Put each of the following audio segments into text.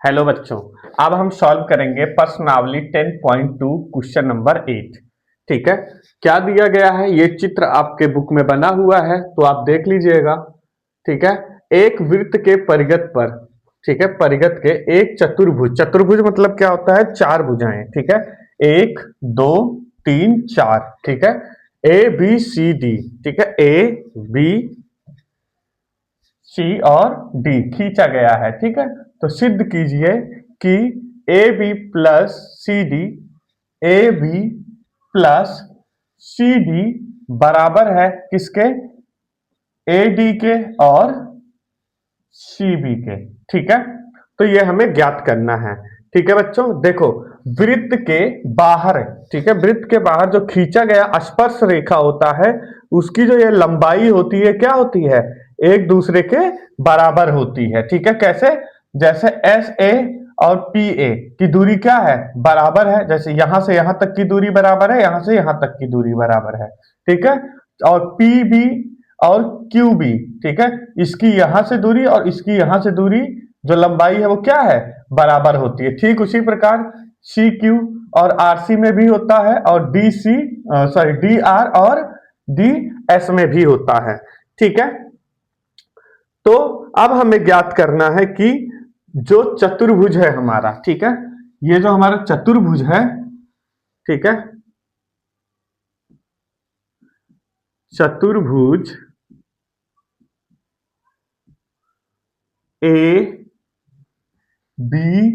Hello बच्चों, अब हम सॉल्व करेंगे प्रश्नावली 10.2 क्वेश्चन नंबर 8। ठीक है, क्या दिया गया है ये चित्र आपके बुक में बना हुआ है तो आप देख लीजिएगा। ठीक है, एक वृत्त के परिगत पर, ठीक है, परिगत के एक चतुर्भुज, चतुर्भुज मतलब क्या होता है, चार भुजाएं। ठीक है, एक दो तीन चार। ठीक है, ए बी सी डी। ठीक है, ए बी सी और डी खींचा गया है। ठीक है, तो सिद्ध कीजिए कि A B plus C D, A B plus C D बराबर है किसके, ए डी के और सी बी के। ठीक है, तो ये हमें ज्ञात करना है। ठीक है बच्चों, देखो वृत्त के बाहर, ठीक है, वृत्त के बाहर जो खींचा गया स्पर्श रेखा होता है उसकी जो ये लंबाई होती है क्या होती है, एक दूसरे के बराबर होती है। ठीक है, कैसे, जैसे एस ए और पी ए की दूरी क्या है, बराबर है। जैसे यहां से यहां तक की दूरी बराबर है, यहां से यहां तक की दूरी बराबर है। ठीक है, और पी बी और क्यू बी, ठीक है, इसकी यहां से दूरी और इसकी यहां से दूरी जो लंबाई है वो क्या है, बराबर होती है। ठीक उसी प्रकार सी क्यू और आर सी में भी होता है और D C, sorry D R और डी एस में भी होता है। ठीक है, तो अब हमें ज्ञात करना है कि जो चतुर्भुज है हमारा, ठीक है, ये जो हमारा चतुर्भुज है, ठीक है, चतुर्भुज ए बी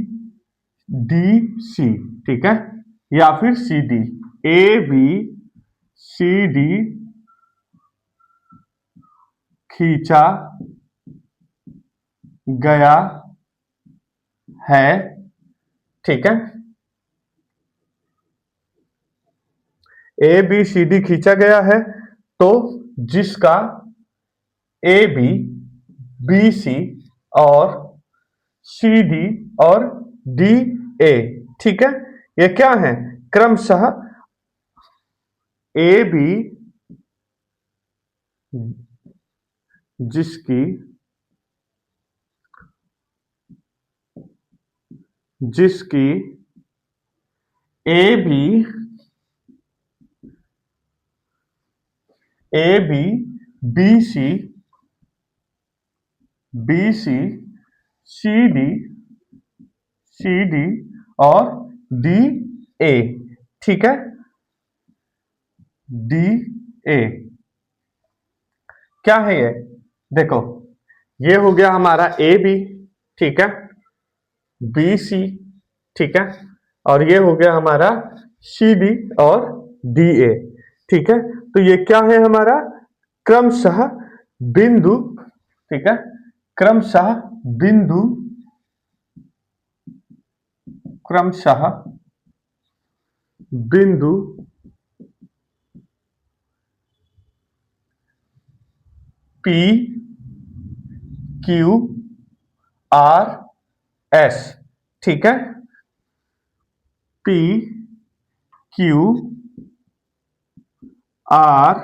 डी सी, ठीक है, या फिर C D, A B C D खींचा गया है। ठीक है, ए बी सी डी खींचा गया है, तो जिसका ए बी बी सी और सी डी और डी ए, ठीक है, ये क्या है, क्रमशः ए बी जिसकी जिसकी A B B C B C C D और डी ए, ठीक है, डी ए क्या है ये, देखो ये हो गया हमारा ए बी, ठीक है, बी सी, ठीक है, और ये हो गया हमारा सी डी और डी ए। ठीक है, तो ये क्या है हमारा, क्रमशः बिंदु, ठीक है, क्रमशः बिंदु, क्रमशः बिंदु पी क्यू आर एस, ठीक है, पी क्यू आर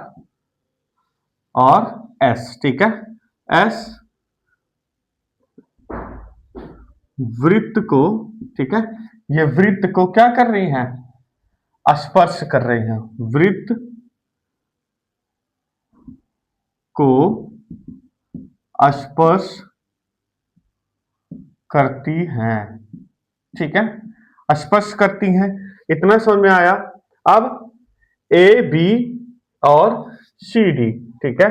और एस, ठीक है, एस वृत्त को, ठीक है, ये वृत्त को क्या कर रही हैं, स्पर्श कर रही हैं, वृत्त को स्पर्श करती हैं। ठीक है, स्पर्श करती हैं, इतना समझ में आया। अब ए बी और सी डी, ठीक है,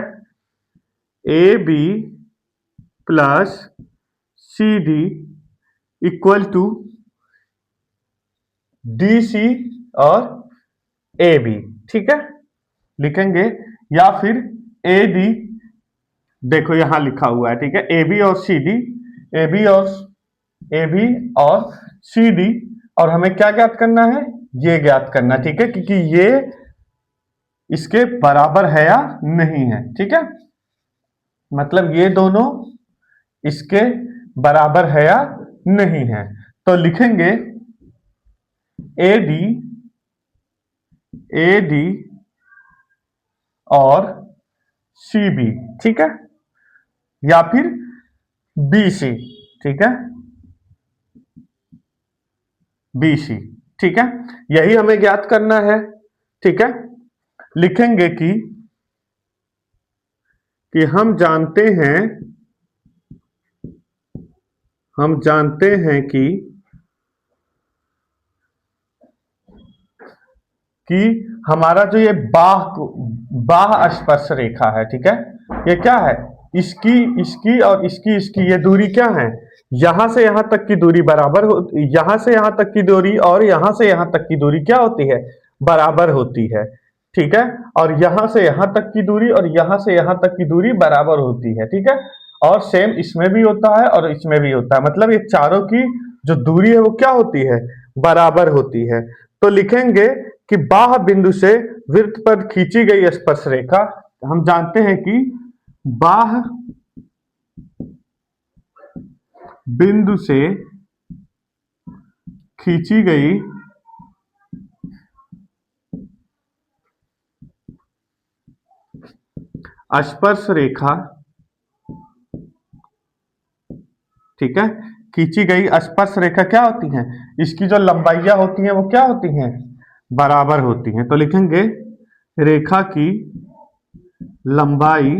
A B plus C D equal to D C और ए बी, ठीक है, लिखेंगे, या फिर ए डी, देखो यहां लिखा हुआ है, ठीक है, ए बी और सी डी, ए बी और ए बी और सी डी, और हमें क्या ज्ञात करना है, ये ज्ञात करना, ठीक है, क्योंकि ये इसके बराबर है या नहीं है। ठीक है, मतलब ये दोनों इसके बराबर है या नहीं है, तो लिखेंगे ए डी और सी बी, ठीक है, या फिर बी सी, ठीक है, बी सी। ठीक है, यही हमें ज्ञात करना है। ठीक है, लिखेंगे कि हम जानते हैं कि हमारा जो ये बाह स्पर्श रेखा है, ठीक है, ये क्या है, इसकी इसकी और इसकी ये दूरी क्या है, यहां से यहां तक की दूरी बराबर हो, यहां से यहां तक की दूरी और यहां से यहां तक की दूरी क्या होती है, बराबर होती है। ठीक है, और यहां से यहां तक की दूरी और यहां से यहां तक की दूरी बराबर होती है। ठीक है, और सेम इसमें भी होता है और इसमें भी होता है, मतलब ये चारों की जो दूरी है वो क्या होती है, बराबर होती है। तो लिखेंगे कि बाह बिंदु से वृत्त पर खींची गई स्पर्श रेखा, हम जानते हैं कि बाह बिंदु से खींची गई स्पर्श रेखा, ठीक है, खींची गई स्पर्श रेखा क्या होती है, इसकी जो लंबाइयां होती हैं वो क्या होती हैं, बराबर होती हैं। तो लिखेंगे रेखा की लंबाई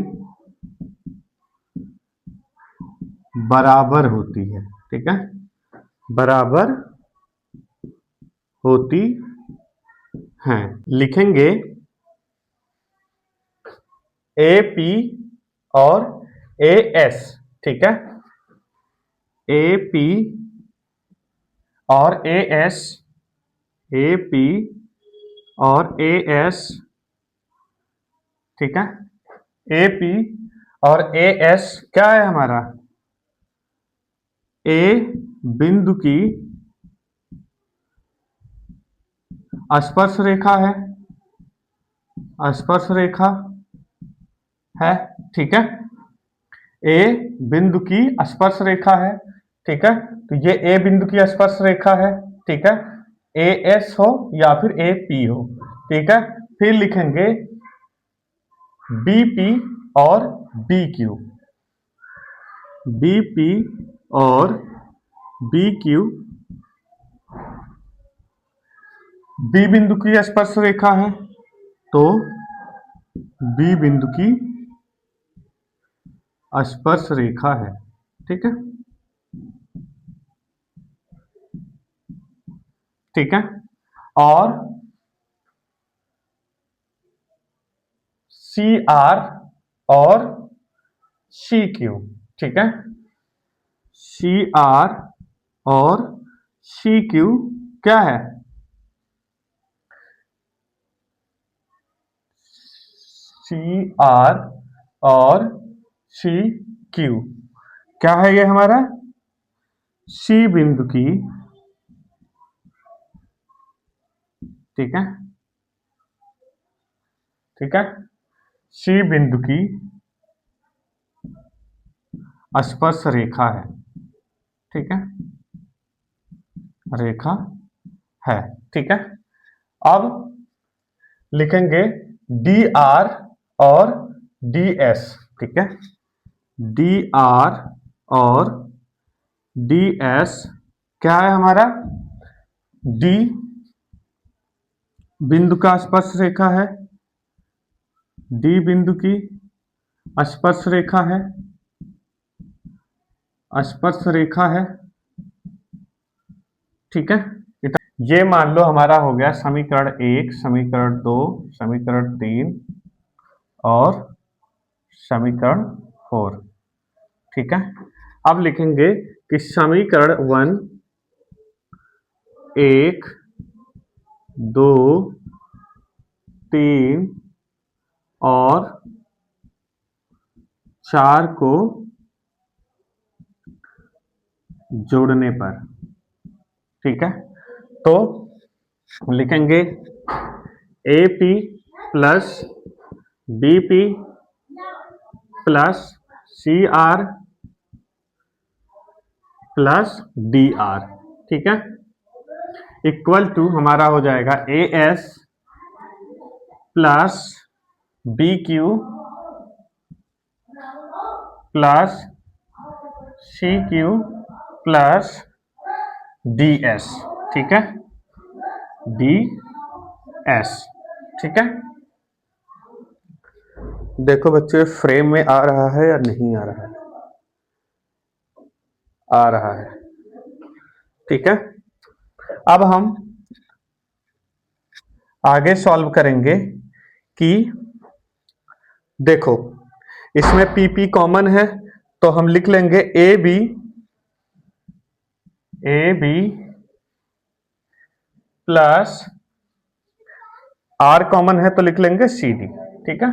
बराबर होती है। ठीक है, बराबर होती है। लिखेंगे ए पी और ए एस। ठीक है, ए पी और ए एस, ए पी और ए एस, ठीक है, ए पी और ए एस क्या है हमारा, ए बिंदु की स्पर्श रेखा है, स्पर्श रेखा है। ठीक है, ए बिंदु की स्पर्श रेखा है। ठीक है, तो ये ए बिंदु की स्पर्श रेखा है। ठीक है, ए एस हो या फिर ए पी हो। ठीक है, फिर लिखेंगे बी पी और बी क्यू, बी पी और बी क्यू बी बिंदु की स्पर्श रेखा है, तो बी बिंदु की स्पर्श रेखा है। ठीक है, ठीक है, और सी आर और सी क्यू, ठीक है, सी आर और सी क्यू क्या है, सी आर और सी क्यू क्या है, ये हमारा सी बिंदु की, ठीक है, ठीक है, सी बिंदु की स्पर्श रेखा है। ठीक है, रेखा है। ठीक है, अब लिखेंगे डी आर और डी एस। ठीक है, डी आर और डी एस क्या है हमारा, डी बिंदु का स्पर्श रेखा है, डी बिंदु की स्पर्श रेखा है, स्पर्श रेखा है। ठीक है, ये मान लो हमारा हो गया समीकरण 1, समीकरण 2, समीकरण 3 और समीकरण 4। ठीक है, अब लिखेंगे कि समीकरण 1, 1, 2, 3 और 4 को जोड़ने पर, ठीक है, तो लिखेंगे A P plus B P plus C R plus D R, ठीक है, इक्वल टू हमारा हो जाएगा A S plus B Q plus C Q plus D S. ठीक है, डी एस। ठीक है, देखो बच्चे फ्रेम में आ रहा है या नहीं आ रहा है? आ रहा है। ठीक है, अब हम आगे सॉल्व करेंगे कि देखो इसमें पीपी कॉमन है तो हम लिख लेंगे A B plus R common है तो लिख लेंगे सी डी। ठीक है,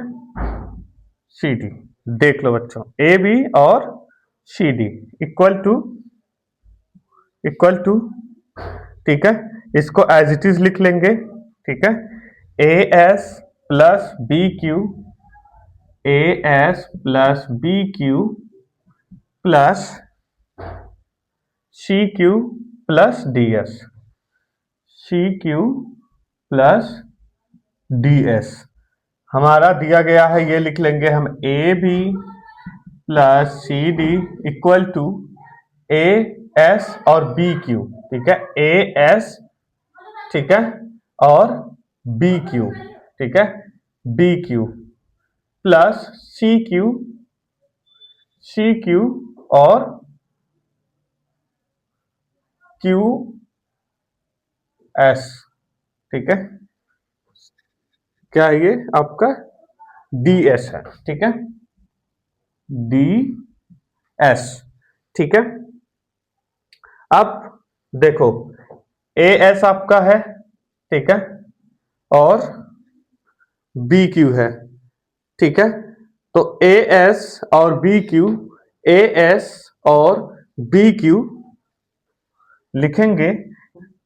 सी डी। देख लो बच्चों, ए बी और सी डी इक्वल टू ठीक है, इसको एज इट इज लिख लेंगे। ठीक है, A S plus B Q, A S plus B Q plus C Q plus D S, C Q plus D S. हमारा दिया गया है, ये लिख लेंगे हम A B plus C D equal to A S और बी क्यू। ठीक है, ए एस ठीक है और बी क्यू। ठीक है, B Q plus C Q और क्यू एस। ठीक है, क्या है ये आपका डी एस है। ठीक है, डी एस। ठीक है, अब देखो ए एस आपका है, ठीक है, और बी क्यू है। ठीक है, तो ए एस और बी क्यू, ए एस और बी क्यू लिखेंगे,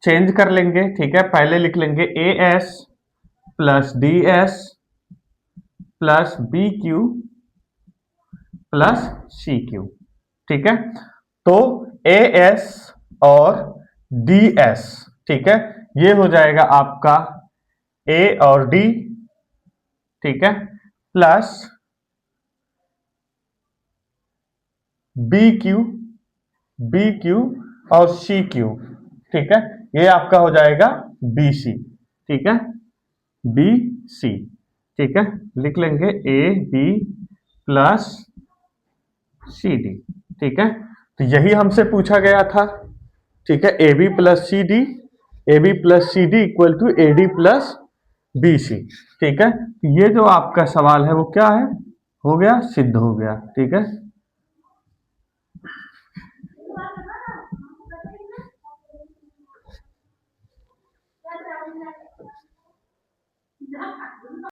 चेंज कर लेंगे। ठीक है, पहले लिख लेंगे A S plus D S plus B Q plus C Q. ठीक है, तो ए एस और डी एस, ठीक है, ये हो जाएगा आपका ए और डी। ठीक है, प्लस बी क्यू और सी क्यू। ठीक है, ये आपका हो जाएगा बी सी। ठीक है, बी सी। ठीक है, लिख लेंगे A B plus C D. ठीक है, तो यही हमसे पूछा गया था। ठीक है, A B plus C D, A B plus C D equal to A D plus B C. ठीक है, ये जो आपका सवाल है वो क्या है, हो गया, सिद्ध हो गया। ठीक है।